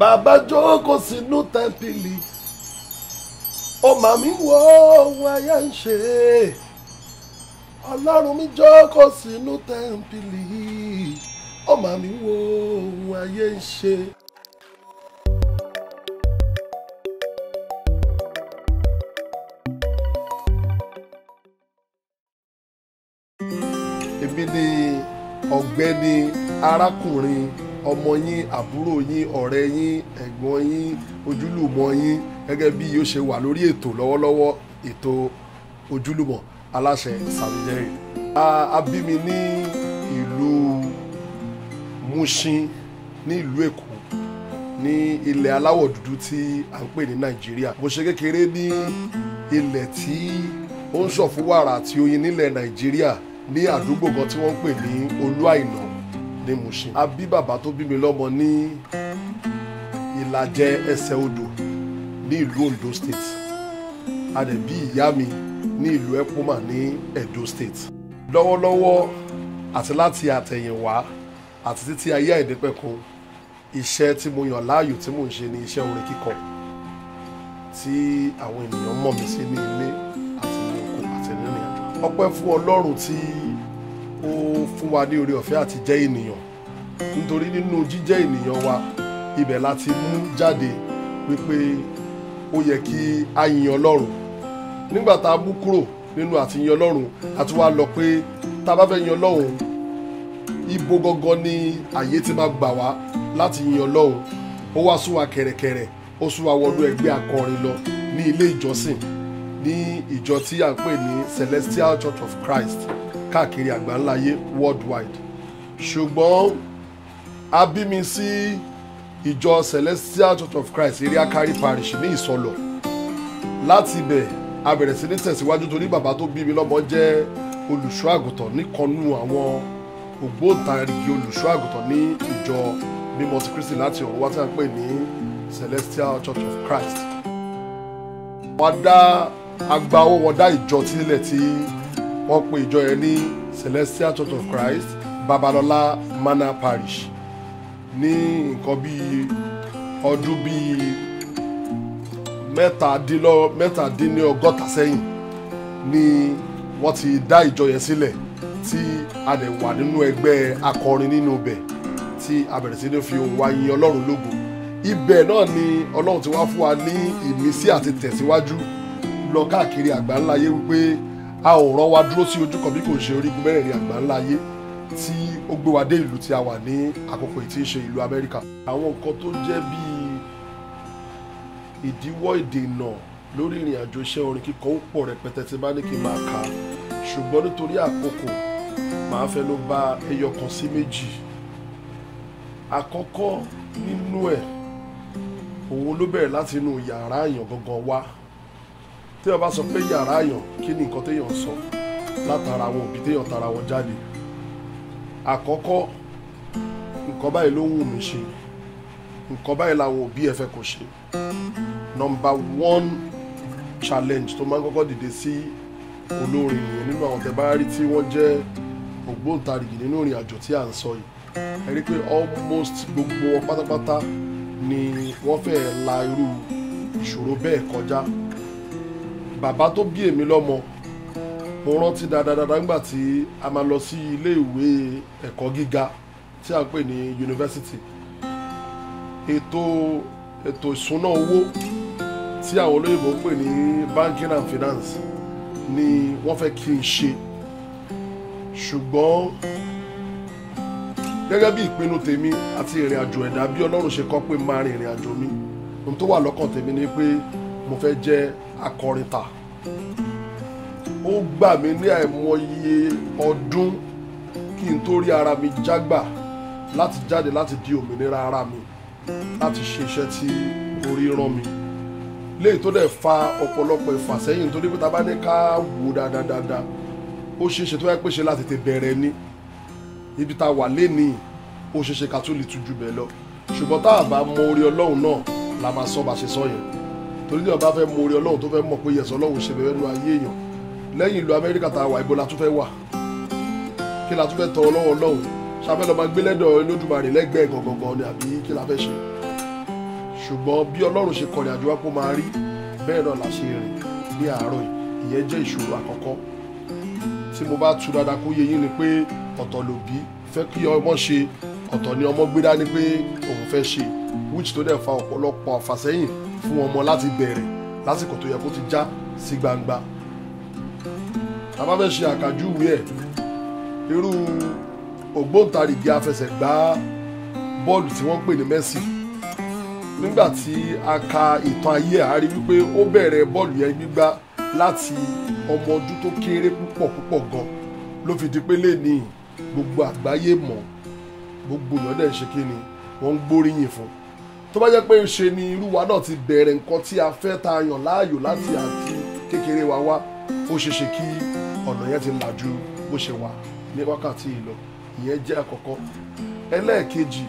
bàbá jókòó sínú tẹ́ḿpìlì ó máa mi wo ohun ayé ń ṣe ọlọ́run mi jókòó sínú tẹ́ḿpìlì ó máa mi wo ohun ayé ń ṣe. èmi ni ọ̀gbẹ́ni arákùnrin ọmọ yín àbúrò yín ọ̀rẹ́ yín ẹ̀gbọ́n yín ojúlùmọ̀ yín gẹ́gẹ́ bí yóò ṣe wà lórí ètò lọ́wọ́lọ́wọ́ ètò ojúlùmọ̀ aláṣẹ Sam Jerry. a bí mi ní ìlú Mushin ní ìlú Èkó ní ilẹ̀ aláwọ̀ dúdú tí à ń pè ní Nàìjíríà. mo ṣe kékeré ní ilẹ̀ tí ó ń ṣọ̀ fún wàrà àti oyin nílẹ̀ Nàìjíríà ní àdúgbò kan tí wọ́n ń pè ní Olúàìná ní Mushin. a bí bàbá tó bí mi lọ́mọ ní Ìlàjẹ Ẹsẹ̀ Odò ní ìlú Ondo State. a dẹ̀ bí ìyá mi ní ìlú Epoma ní Edo State. lọ́wọ́lọ́wọ́ àti láti àtẹ̀yìnwá àti títí ayé àìnípẹ̀kun iṣẹ́ tí mo yàn láàyò tí mò ń ṣe ní iṣẹ́ orin kíkọ tí àwọn ènìyàn mọ̀ mí sí ní ilé àti ní oko àti nínú ìrìnàjò. ọpẹ́ fún Ọlọ́run tí ó fún wa ní oore ọ̀fẹ́ àti jẹ́ ènìyàn, nítorí nínú jíjẹ́ ènìyàn wa ibẹ̀ láti mú jáde wípé ó yẹ kí a yin Ọlọ́run. nígbà tá a mú kúrò nínú àti yin Ọlọ́run a tún wá lọ pé tá a bá fẹ́ yin Ọlọ́run ibo gangan ni àyè ti máa gbà wá láti yin Ọlọ́run. ó wá sún wa kẹ̀rẹ̀kẹ̀rẹ̀ ó sún wa wọnú ẹgbẹ́ akọrin lọ ní ilé ìjọsìn ní ìjọ tí à ń pè ní Celestial Church of Christ káàkiri àgbáńláyé worldwide. ṣùgbọ́n a bí mi sí ìjọ Celestial Church of Christ Iriakari Parish ní Ìsọlọ̀. láti ibẹ̀ a bẹ̀rẹ̀ sí ní tẹ̀síwájú torí bàbá tó bí mi lọ́mọ jẹ́ olùṣọ́ àgùntàn níkanú àwọn ògbóǹtarìgì olùṣọ́ àgùntàn ní ìjọ mímọ́ ti Kristi láti ọ̀run wá tí a ń pè ní Celestial Church of Christ. wọ́n dá agba owó wọn dá ìjọ sílẹ̀ tí wọ́n pe ìjọ yẹn ní Celestial Church of Christ Babalọlá Manor Parish ní nǹkan bíi ọdún bíi mẹ́tàdínlọ́gọ́ta sẹ́yìn ni wọ́n ti dá ìjọ yẹn sílẹ̀ tí a dẹ̀ wà nínú ẹgbẹ́ akọrin nínú ibẹ̀ tí a bẹ̀rẹ̀ sí ní fi ohùn wa yin Ọlọ́run lógo. ibẹ̀ náà ni Ọlọ́run ti wá fún wa ní ìmísí àti tẹ̀síwájú lọ káàkiri àgbáńláyé wípé a ò rán wa dúró sí ojú kan bí kò ṣe orígun mẹ́rẹ̀ẹ̀rin àgbáńláyé tí ó gbé wa dé ìlú tí a wà ní àkókò tí ń ṣe ìlú Amẹ́ríkà. àwọn nǹkan tó jẹ́ bíi ìdíwọ́ ìdènà lórí ìrìn àjò iṣẹ́ orin kíkọ ó pọ̀ rẹpẹtẹ tí bá ní kí n máa kà á, ṣùgbọ́n nítorí àkókò màá fẹnu bà ẹyọ kan sí méjì. àkọ́kọ́ nínú ẹ̀ òun ló bẹ̀rẹ̀ láti inú yàrá àyàn gangan wá. tí wọ́n bá sọ pé yàrá àyàn kí ni nǹkan téèyàn sọ látara àwọn òbí téèyàn tara wọn jáde. àkọ́kọ́ nǹkan báyìí ló ń wù mí ṣe, nǹkan báyìí làwọn òbí ẹ fẹ́ kó ṣe. number one challenge tó máa ń kọ́kọ́ dìde sí olórin nìyẹn nínú àwọn tẹ́ bá rí tí wọ́n jẹ́ ògbóǹtarìgì nínú ìrìn àjò tí à ń sọ yìí. ẹ rí pé almost gbogbo wọn pátápátá ni wọ́n fẹ́ la irú ìṣòro bẹ́ẹ̀ kọjá. bàbá tó bí èmi lọ́mọ mo rántí dáadáa nígbà tí a máa lọ sí ilé ìwé ẹ̀kọ́ gíga tí a ń pè ní yunifásitì. ètò ìṣúná owó tí àwọn olóyìnbó ń pè ní banking and finance ni wọ́n fẹ́ kí n ṣe. ṣùgbọ́n gẹ́gẹ́ bí ìpinnu tèmi àti ìrìn àjò ẹ̀dá bí Ọlọ́run ṣe kọ́ pé máa rin ìrìn àjò mi, ohun tó wà lọ́kàn tèmi ni pé mo fẹ́ jẹ́ akọrinta. ó gbà mí ní àìmọye ọdún kí n tó rí ara mi jágbà láti jáde láti di òmìnira ara mi láti ṣe iṣẹ́ tí orí rán mi. léyìí tó dẹ̀ fa ọ̀pọ̀lọpọ̀ ìfàsẹ́yìn nítorí pé tá bá ní ká wò dáadáa ó ṣeéṣe tó yẹ pé ṣe láti tètè bẹ̀rẹ̀ ní ibi tá a wà lénìí, ó ṣeéṣe ká tó lè tu jù bẹ́ẹ̀ lọ. ṣùgbọ́n tá a bá mọ orí Ọlọ́run náà la máa sọ bá ṣe sọ yẹn. torí tí wọ́n bá fẹ́ mọ orí Ọlọ́run tó fẹ́ mọ̀ pé yẹ̀sọ́ Ọlọ́run ṣe bẹ̀rẹ̀ nínú ayé èèyàn lẹ́yìn ìlú Amẹ́ríkà tá a wà ibo la tún fẹ́ wà, kí la tún fẹ́ tọrọ lọ́wọ́ Ọlọ́run? ṣàfẹ́ lọ́ọ́ máa gbé lẹ́dọ̀ Olódùmarè lẹ́gbẹ̀ẹ́ gangan ni àbí kí la fẹ́ ṣe? ṣùgbọ́n bí Ọlọ́run ṣe kọrin àjò wa pé ó máa rí bẹ́ẹ̀ náà la ṣe rìn ní àárọ̀ yìí. Ìyẹn jẹ́ ìṣòro àkọ́kọ́ tí mo bá tú dáadáa kó yé yín ni pé ọ̀tọ̀ lòbí fẹ́ kí ọmọ ṣe, ọ̀tọ̀ ni ọmọ gbé dání pé òun fẹ́ ṣe, which tó dẹ̀ fa ọ̀pọ̀lọpọ̀ àfàsẹ́yìn fún ọmọ láti bẹ̀rẹ̀ lásìkò tó yẹ kó ti já sí gbangba. a bá fẹ́ ṣe àkàjúwe ẹ̀, irú ògbóǹtarìgì afẹsẹ̀gbá bọ́ọ̀lù tí wọ́n ń pè ní Messi, nígbà tí a ka ìtàn ayé ẹ̀, a rí wípé ó bẹ̀rẹ̀ bọ́ọ̀lù yẹn gbígbá láti ọmọ ọdún tó kéré púpọ̀ gan ló fi di pé lẹ́ni gbogbo àgbáyé mọ̀, gbogbo èèyàn dẹ̀ ṣe kí ni wọ́n ń gbóríyìn fún. tó bá jẹ́ pé ṣe ni irú wa náà ti bẹ̀rẹ̀ nǹkan tí a fẹ́ ta yàn láàyò láti àti kékeré wa wá, ó ṣe ṣe kí ọ̀nà yẹn ti là ju bó ṣe wà ní wákàtí yìí lọ. Ìyẹn jẹ́ àkọ́kọ́. Ẹlẹ́ẹ̀kejì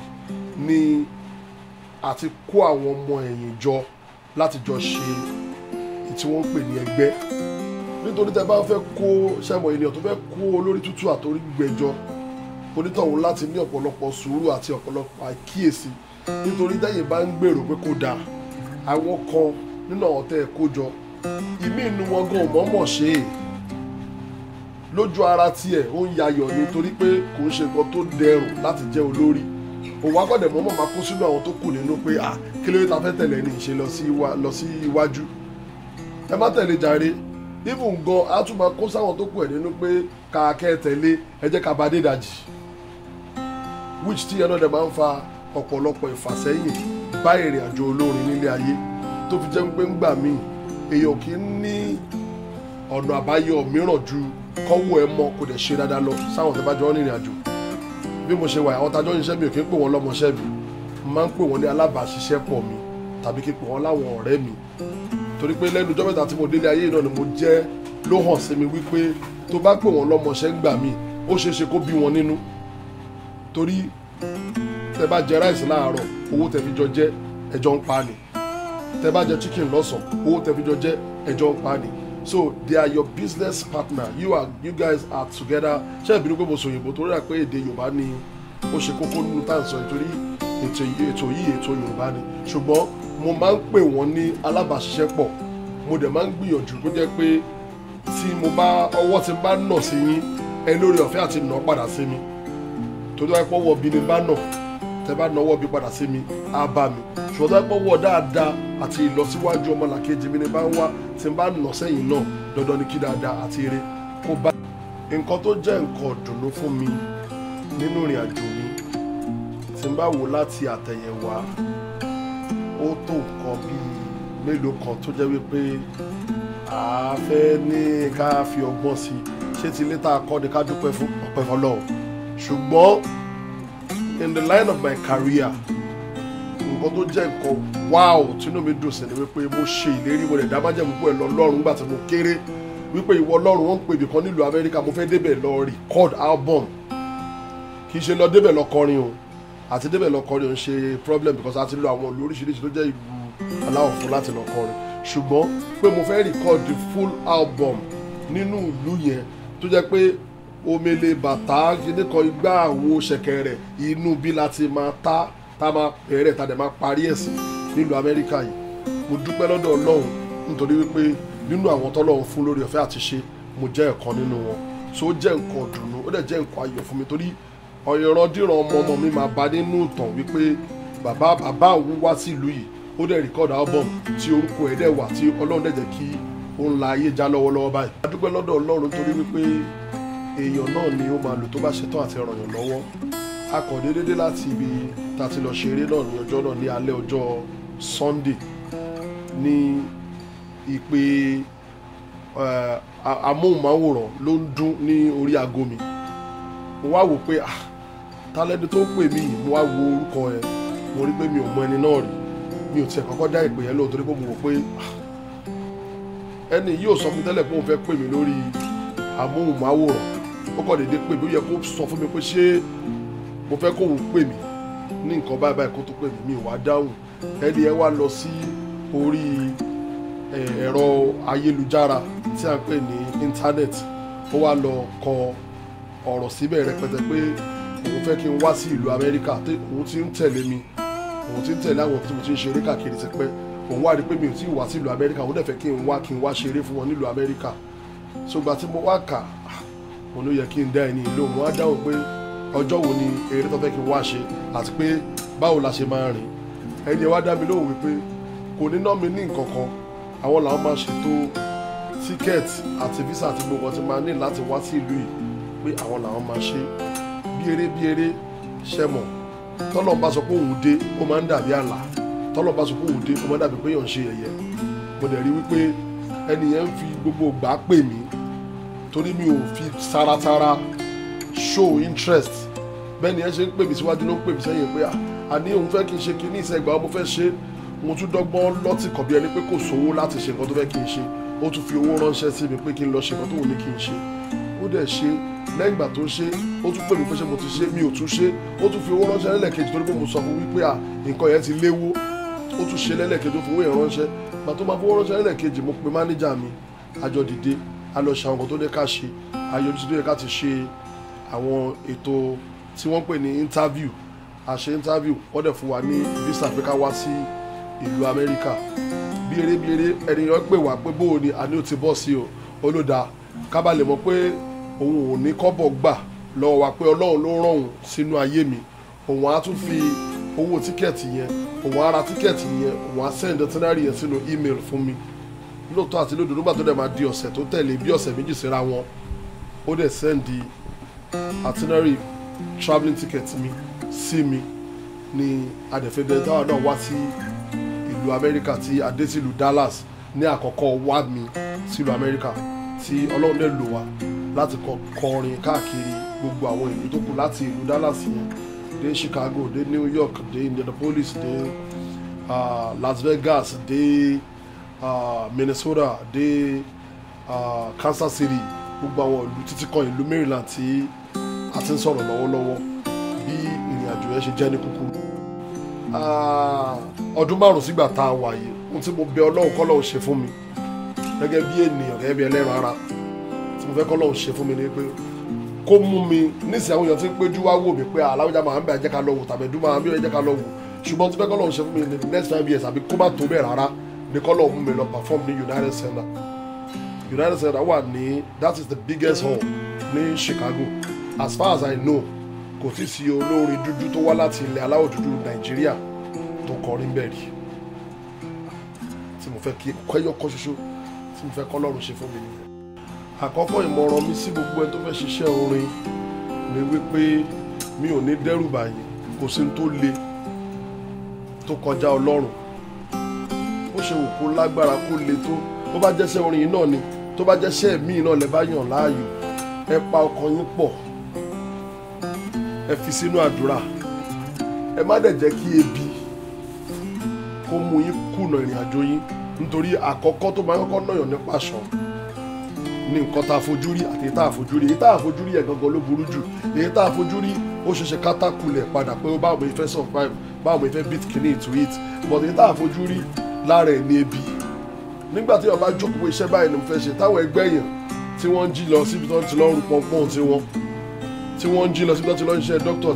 ni àti kó àwọn ọmọ ẹ̀yìn jọ láti jọ ṣe tí wọ́n ń pè ní ẹgbẹ́. Nítorí tẹ́ bá fẹ́ kó ṣẹ́mọ̀ ènìyàn tó fẹ́ kó olórí tútù àtòrí gbẹjọ, onítọ̀hún láti ní ọ̀pọ̀lọpọ̀ sùúrù àti ọ̀pọ̀lọpọ̀ àkíyèsí. Nítorí tẹ́yìn bá ń gbèrò pé kó dáa, àwọn kan nínú àwọn tẹ́ ẹ kó jọ, ìmí inú wọn gan mọ̀ọ́mọ̀ ṣe é lójú ara tiẹ̀, ó ń yayọ̀ nítorí pé kò ń ṣe nǹkan tó dẹrùn láti jẹ́ olórí. òun akọ́dẹ̀ mọ́mọ́ máa kó sínú àwọn tó kù nínú pé kí ló yẹ ta fẹ́ tẹ̀lé ní ìṣe lọ sí iwájú. Ẹ má tẹ̀lé jàre, even gan a tún máa kó sáwọn tó kù ẹ̀ nínú pé kàkẹ́ tẹ̀lé ẹ jẹ́ ká bá dé ìdajì, which tí ẹnu ọ̀dẹ̀ máa ń fa ọ̀pọ̀lọpọ̀ ìfàsẹ́yìn bá ìrìn àjò olórin nílé ayé, tó fi jẹ́ pé ńgbà míì èèyàn kì í ní ọ̀nà àbáyọ mìíràn ju kọ́wọ́ ẹ mọ́ kó dẹ̀ ṣe dáadáa lọ sáwọn tó bá jọ ń rìnrìn àjò. Bí mo ṣe wà, àwọn tájọ́ níṣẹ́ mi ò kí ń pè wọ́n lọ́mọṣẹ́ mi, máa ń pè wọ́n ní alábàáṣiṣẹ́pọ̀ mi tàbí kí n pè wọ́n láwọn ọ̀rẹ́ mi. Torí pé lẹ́nu ọjọ́ mẹ́ta tí mo délé ayé náà ni mo jẹ́ ló hàn sí mi wípé tó bá pè wọ́n lọ́mọṣẹ́ ń gbà mí, ó ṣeé ṣe kó bí wọn nínú. Torí tẹ bá jẹ ráìsì láàárọ̀, owó tẹ fi jọ jẹ ẹjọ́ ń pa ni. Tẹ bá jẹ chicken lọ́sàn-án, owó tẹ fi jọ jẹ ẹjọ́ ń pa ni. So they are your business partner. You guys are together. Ṣé ìbínú pé mo sọ òyìnbó torí pé èdè Yorùbá ni ó ṣe kókó nínú tá à ń sọ, nítorí ètò Yorùbá ni. Ṣùgbọ́n mo máa ń pè wọ́n ní alábàáṣiṣẹ́pọ̀. Mo dẹ̀ máa ń gbìyànjú kó jẹ́ pé tí mo bá ọwọ́ ti bá nà sí yín, ẹ lórí ọ̀fẹ́ àti nà padà sí mi. Torí wáyé pọ́wọ́ bí ni bá nà, tẹ bá nawọ́ bí padà sí mi, á bá mi. Ṣùgbọ́n tó wáyé pọ́wọ́ dáadáa àti ìlọsíwájú ọmọlàkejì mi ni bá ń wá, tí n bá nà sẹ́yìn náà, dandan ni kí dáadáa àti eré kó bá. Nǹkan tó jẹ́ nǹkan ìdùnnú fún mi nínú ìrìn àjò mi, tí n bá wò láti àtẹ̀yẹ̀wá, ó tó nǹkan bíi mélòó kan tó jẹ́ wípé a fẹ́ ní ká fi ọgbọ́n sí i. Ṣé ti ilé tá a kọ́ ni ká dúpẹ́ fún ọpẹ́ fọlọ́run? Ṣùgbọ́n in the line of my career, nǹkan tó jẹ́ nǹkan wow tínú mi dùn sí ni wípé mo ṣe ìlérí, mo lè dá májẹ̀mú pé lọ lọ́run nígbà tí mo kéré, wípé ìwọ lọ́run wọ́n ń pè ibìkan nílùú Amẹ́ríkà, mo fẹ́ débẹ̀ lọ record album. Kì í ṣe lọ débẹ̀ lọ kọrin o, àti débẹ̀ lọ kọrin ò ń ṣe problem because a ti lo àwọn ìlú oríṣiríṣi tó jẹ́ ìlú aláwọ̀ fún láti lọ kọrin. Ṣùgbọ́n pé mo fẹ́ record the full album nínú ìlú yẹn tó jẹ́ pé omele bàtà kíní kan igbá àwo ṣẹ̀kẹ̀rẹ̀ inú bí láti máa tá máa bẹ̀rẹ̀ tá dẹ̀ máa parí ẹ̀sìn nílùú Amẹ́ríkà yìí. Mo dúpẹ́ lọ́dọ̀ Ọlọ́run nítorí wípé nínú àwọn tọ́lọ́run fún lórí ọ̀fẹ́ àti ṣe, mo jẹ́ ọ̀kan nínú wọn. So ó jẹ́ nǹkan ìdùnnú, ó dẹ̀ jẹ́ nǹkan ayọ̀ fún mi torí ọ̀yọ̀rọ̀dìran ọmọ mi máa bá nínú ìtàn wípé bàbá òun wá sí ìlú yìí, ó dẹ̀ record album tí orúkọ ẹ̀ dẹ̀ wà, tí Ọlọ́run dẹ̀ jẹ́ kí ó ń la ayé já lọ́wọ́lọ́wọ́ báyìí. A dúpẹ́ lọ́dọ̀ Ọlọ́run torí wípé èèyàn náà ni ó máa lò tó bá ṣetán àti ràn yàn lọ́wọ́. A kàn déédéé láti ibi tá a ti lọ ṣeré náà ní ọjọ́ náà ní alẹ́ ọjọ́ Sunday ní ìpè amóhùnmáwòrán ló ń dún ní orí aago mi. Mo wá wò pé tálẹ́ni tó ń pè mí yìí, mo wá wo orúkọ ẹ̀, mo rí pé mi ò mọ ẹni náà rí, mi ò tiẹ̀ kọ́kọ́ dá ìpè yẹn lóhùn torí pé mo wò pé ẹni yóò sọ fún mi tẹ́lẹ̀ pé òun fẹ́ pè mí lórí amóhùnmáwòrán. Ó kàn déédéé pè mí, ó yẹ kó sọ fún mi pé ṣé mo fẹ́ kóun pè mí ní nǹkan báyìí kó tó pè mí, mi ò wá dáhùn. Ẹni ẹ wá lọ sí orí ẹ̀rọ ayélujára tí a ń pè ní íńtánẹ́ẹ̀tì, ó wá lọ kọ ọ̀rọ̀ síbẹ̀ rẹpẹtẹ pé òun fẹ́ kí n wá sí ìlú Amẹ́ríkà, tí òun ti ń tẹ̀lé mi òun ti ń tẹ̀lé àwọn tí mo ti ń ṣeré káàkiri ti pẹ́ òun wá rí pé mi ò tí ì wá sí ìlú Amẹ́ríkà òun dẹ̀ fẹ́ kí n wá ṣeré fún wọn nílùú Amẹ́ríkà so gba tí mo wá kà mo ló yẹ kí n dá ẹni ìlú òun á dáhùn pé ọjọ́ wo ni eré tó fẹ́ kí n wá ṣe àti pé báwo la ṣe máa rìn ẹni wá dá mi lóhùn wípé kò ní ná mi ní nǹkan kan àwọn làwọn máa ṣètò tíkẹ́ẹ̀tì àti físà àti gbogbo ọtí máa ní láti wá sí ìlú yìí pé àwọn làwọn máa ṣe bí eré ṣẹ́mọ̀ tọ́lọ̀ bá sọ pé òun dé ó máa ń dàbí àlá tọ́lọ̀ bá sọ pé òun dé ó máa ń dàbí pé yàn ń ṣe ẹ̀yẹ mo dẹ̀ rí wípé ẹni yẹn ń fi gbogbo gbà pè mí torí mi ò fi taratara show interest bẹ́ẹ̀ ni ẹ ṣe ń pè mí síwájú ló ń pè mí sẹ́yìn pé àní òun fẹ́ kí n ṣe kinní ìṣẹ́gbà mo fẹ́ ṣe mo tún dọ́gbọ́n lọ́tì kọ̀ bí ẹni pé kò sówó láti ṣe nǹkan tó fẹ́ kí n ṣe ó tún fi owó ránṣẹ́ sí mi pé kí n lọ ṣe nǹkan tó wù ní kí n ṣe ó dẹ̀ ṣe lẹ́yìn ìgbà tó ṣe ó tún pè mí pé ṣé mo ti ṣe mi ò tún ṣe ó tún fi owó ránṣẹ́ lẹ́lẹ́kejì torí pé mo sọ fún wípé nǹkan yẹn ti léwó ó tún ṣe lẹ́lẹ́kejì ó fi owó yẹn ránṣẹ́ gbà tó máa fowó ránṣẹ́ lẹ́lẹ́kejì mo pe mánéjà mi àjọ dìde a lọ ṣe àwọn nǹkan tó dé ká ṣe ayọ̀dúsí tó yẹ ká ti ṣe àwọn ètò tí wọ́n pè ní interview a ṣe interview wọ́n dẹ̀ fún wa ní visa pé ká wá sí ìlú Amẹ́ríkà bí eré ẹnìyàn pè wá pé bóò ni àní ò ti bọ́ sí o olódà kábà lè mọ̀ pé òun ò ní kọ́bọ̀ gbà lọ́wọ́ wa pé Ọlọ́run ló rán òun sínú ayé mi òun á tún fi owó tíkẹ́ẹ̀tì yẹn òun á ra tíkẹ́ẹ̀tì yẹn òun á send itinerary yẹn sínú email fún mi lóòótọ́ àti lódodo nígbà tó dẹ̀ máa di ọ̀sẹ̀ tó tẹ̀lé bí ọ̀sẹ̀ méjì síra wọn ó dẹ̀ send itinerary travelling ticket mi sí mi ní adẹ̀fẹ́dẹ́ táwọn náà wá sí ìlú Amẹ́ríkà tí adé sílùú Dallas ní àkọ́kọ́ wá mi sílùú Amẹ́ríkà tí Ọlọ́run dẹ̀ lò wá láti kọrin káàkiri gbogbo àwọn ìlú tó kù láti ìlú Dallas yẹn dé Chicago dé New York dé Indianapolis dé Las Vegas dé Minnesota dé Kansas City gbogbo àwọn ìlú títí kan ìlú Maryland tí a ti ń sọ̀rọ̀ lọ́wọ́lọ́wọ́ bí ìrìn àjò yẹn ṣe jẹ́ ní kúkúrú. Ọdún 5 sígbà tá a wà yìí ohun tí mo bẹ Ọlọ́run k'Ọlọ́run ṣe fún mi gẹ́gẹ́ bí ènìyàn gẹ́gẹ́ bí ẹlẹ́ran ara tí mo fẹ́ k'Ọlọ́run ṣe fún mi ni pé kó mú mi nísìnyí àwọn èèyàn tí ń péjú wá wò mí pé aláwùjá máa ń bẹ̀ ẹ̀jẹ̀ ká lọ wò tàbí ẹ̀dùn máa ń bí ẹ̀jẹ̀ ká lọ wò ṣùgbọ́n tí fẹ́ k'Ọlọ́run ṣe fún mi ní the next 5 years àbí kó má tó bẹ́ẹ̀ rárá ni k'Ọlọ́run mú mi lọ perform ní United Center. United Center wà ní that is the biggest hall ní Chicago as far as I know kò tí sí olórin dúdú tó wá láti ilẹ̀ aláwọ̀ dúdú Nàìjíríà tó kọrin bẹ́ẹ̀ rí tí mo fẹ́ kí kẹ́yọ́ kọ́ ṣoṣo tí mo fẹ́ k'Ọlọ́run ṣe fún mi nìyẹn. Àkọ́kọ́ ìmọ̀ràn mi sí gbogbo ẹni tó fẹ́ ṣiṣẹ́ orin ni wípé mi ò ní dẹ́rù bàyìn kò sí tó le tó kọjá Ọlọ́run ó ṣe wò kó lágbára kó le tó bó bá jẹ́ṣẹ́ orin yìí náà ni tó bá jẹ́ṣẹ́ míì náà lẹ bá yàn láàyò ẹ pa ọkàn yín pọ̀ ẹ fi sínú àdúrà ẹ má dẹ̀ jẹ́ kí ebi kó mú yín kùnà ìrìn àjò yín nítorí àkọ́kọ́ tó máa ń kọ́kọ́ náyàn ní pàṣọ ní nǹkan tá a fojú rí àti èyí tá a fojú rí èyí tá a fojú rí ẹ̀ gangan ló burú jù èyí tá a fojú rí ó ṣeéṣe kátàkulẹ̀ padà pé báwo mo fẹ́ survive báwo mo fẹ́ beat kìíní to it but èyí tá a fojú rí lára ẹ̀ ní ebi nígbà tí ọba jókòó iṣẹ́ báyìí ni mo fẹ́ ṣe táwọn ẹgbẹ́ yẹn tí wọ́n ń jí lọ síbi tó ti lọ rú pọ́npọ́n tí wọ́n ń jí lọ síbi tó ti lọ ń ṣe dókítà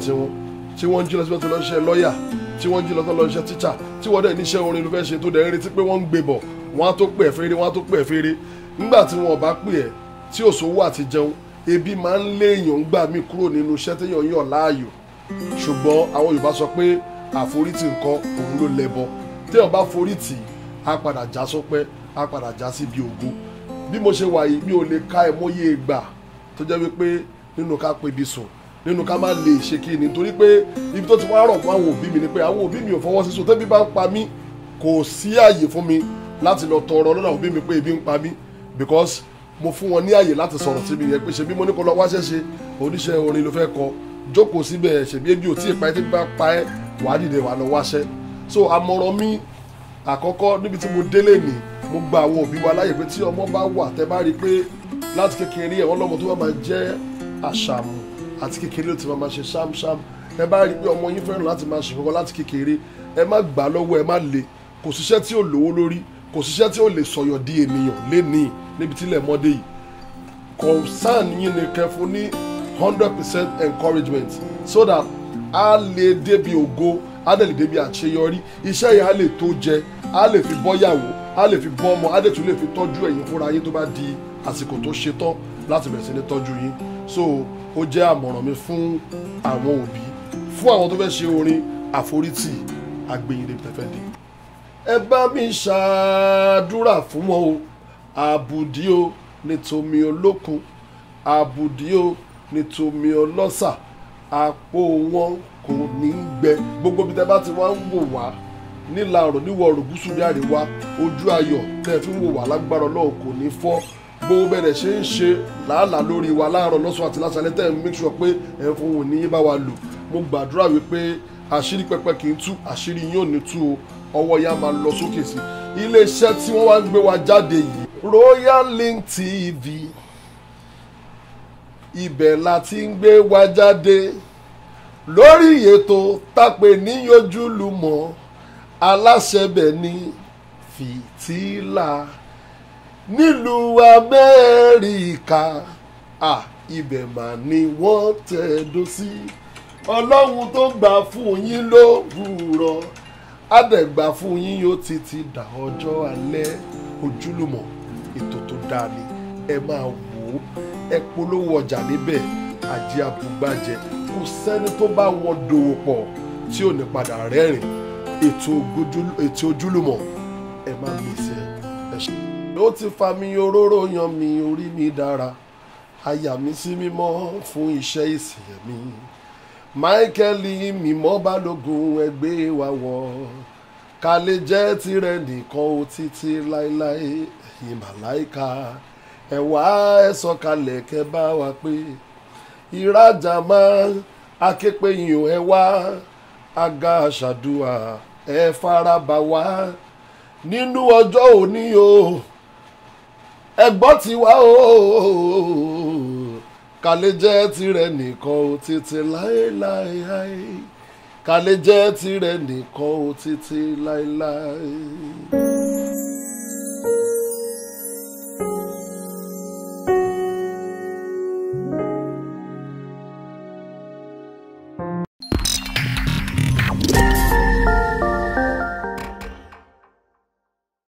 tí wọ́n ń jí lọ síbi tó ti lọ ń ṣe lọ́ọ̀yà tí wọ́n ń jí lọ tó lọ ń ṣe tíṣà tí wọ́n dẹ̀ níṣẹ́ orin ló fẹ́ ṣe tó dẹ̀ ń retí pé wọ́n ń gbé bọ̀ wọ́n á tó pè é fèrè wọ́n á tó pè é fèrè nígbà tí wọn bá pè ẹ́ tí ò sówó àti jẹun ebi máa ń léèyàn gbà mí kúrò nínú iṣẹ́ téèyàn yàn láàyò ṣùgbọ́n àwọn Yorùbá sọ pé àforítì nǹkan òun ló lẹ́bọ téèyàn bá forítì á padà já sọpẹ́ á padà já síbi ògo bí mo ṣe wà yìí mi ò lè ka ẹ̀mọ́yé ìgbà tó jẹ́ wípé nínú ká pebi sùn nínú ká má lè ṣe kí ni nítorí pé ibi tó ti wá rọ̀ fún àwọn òbí mi ni pé àwọn òbí mi ò fọwọ́ sí so tẹ́bí bá ń pa mí kò sí àyè fún mi láti lọ tọrọ lọ́dọ̀ òbí mi pé ebi ń pa mí because mo fún wọn ní àyè láti sọ̀rọ̀ síbi yẹn pé ṣebí mo ní kó lọ wáṣẹ́ ṣe oníṣẹ́ orin ló fẹ́ kọ jókòó síbẹ̀ ṣebí ebi ò tí ì pa ẹ́ tí bá pa ẹ́ wàá dìde wàá lọ wáṣẹ́ so àmọ̀ràn mi àkọ́kọ́ níbi tí mo délé ni mo gba àwọn òbí wa láyè pé tí ọmọ bá wà tẹ́ bá rí i pé láti kékeré ẹ̀ wọ́n lọ́mọ tó bá máa jẹ́ àṣàmù àti kékeré ló ti máa ṣe ṣámṣám ẹ bá rí i pé ọmọ yín fẹ́ràn láti máa ṣe kankan láti kékeré ẹ má gbà á lọ́wọ́ ẹ má le kò síṣẹ́ tí ò lówó lórí kò síṣẹ́ tí ò lè sọ̀yọ̀ di ènìyàn lénìí níbi tí ilẹ̀ mọ́dé yìí concern yín ni kẹfún ní 100% encouragement so that a lè débi ògo á dẹ̀ lè débi àṣeyọrí, iṣẹ́ yẹn á lè tó jẹ, á lè fi bọ́yàwó, á lè fi bọ́ ọmọ, á dẹ̀ tún lè fi tọ́jú ẹ̀yin fúnra yín tó bá di àsìkò tó ṣe tán láti bẹ̀rẹ̀ sí ní tọ́jú yín. So ó jẹ́ àmọ̀ràn mi fún àwọn òbí, fún àwọn tó fẹ́ ṣe orin àforítì àgbẹ̀yìndé pẹ̀fẹ́dé. Ẹ bá mi ṣàdúrà fún wọn o, àbùdí o ní tòmí olókun, àbùdí o ní tòmí ọlọ́sà, àpò wọn kò ní gbẹ. Gbogbo bí tẹ́ bá ti wá ń wò wá nílà ọ̀rọ̀ níwọ̀ ọ̀rọ̀ gúúsù ní àríwá, ojú ayọ̀ tẹ́ fi ń wò wá lágbára Ọlọ́run kò ní fọ́. Gbogbo bẹ̀rẹ̀ ṣe ń ṣe làálàá lórí wa láàárọ̀ lọ́sàn àti láṣálẹ́ tẹ́ ń make sure pé ẹ̀ fún òun ní bá wa lò. Mo gbàdúrà wípé àṣírí pẹpẹ kì í tú, àṣírí yín ò ní tú o, ọwọ́ yá máa lọ sókè sí. Iléeṣẹ́ tí wọ́n wá ń gbé wa jáde yìí, Royal Link TV, ibẹ̀ la ti ń gbé wa jáde lórí ètò tápè ní Ojúlùmọ̀, aláṣẹbẹ̀ ní Fìtílà nílùú Amẹ́ríkà. Ibẹ̀ mà ni wọ́n tẹ̀dó sí. Ọlọ́run tó gbà fún yín lówùúrọ̀, á dẹ̀ gbà fún yín yóò títí dà ọjọ́ alẹ́. Ojúlùmọ̀, ètò tó dáa ni, ẹ máa wò ó, ẹ polówó ọjà níbẹ̀, àjẹ àbúgbàjẹ, kò sẹ́ni tó bá wọn dòwò pọ̀ tí ò ní padà rẹ́rìn. Ètò Ojúlùmọ̀, ẹ má mísì ẹ ṣe. Ó ti fa mi òróró yan mi, orí mi dára, àyà mi sí mímọ́ fún iṣẹ́ ìsìn mi. Michael mímọ́ Balógun ẹgbẹ́ wa wọ̀, ká lè jẹ́ tirẹ̀ nìkan ó títí láéláé. Ẹ̀yin màláìka ẹ wá ẹ sọ̀kalẹ̀ kẹ́ bá wa pé, ìrajà máa aképe yìí ẹ wá, aga àṣàdúà ẹ faraba wá nínú ọjọ́ òní o, ẹ gbọ́ tiwa o, ká lè jẹ́ tirẹ̀ nìkan ó títí láéláé, ká lè jẹ́ tirẹ̀ nìkan ó títí láéláé.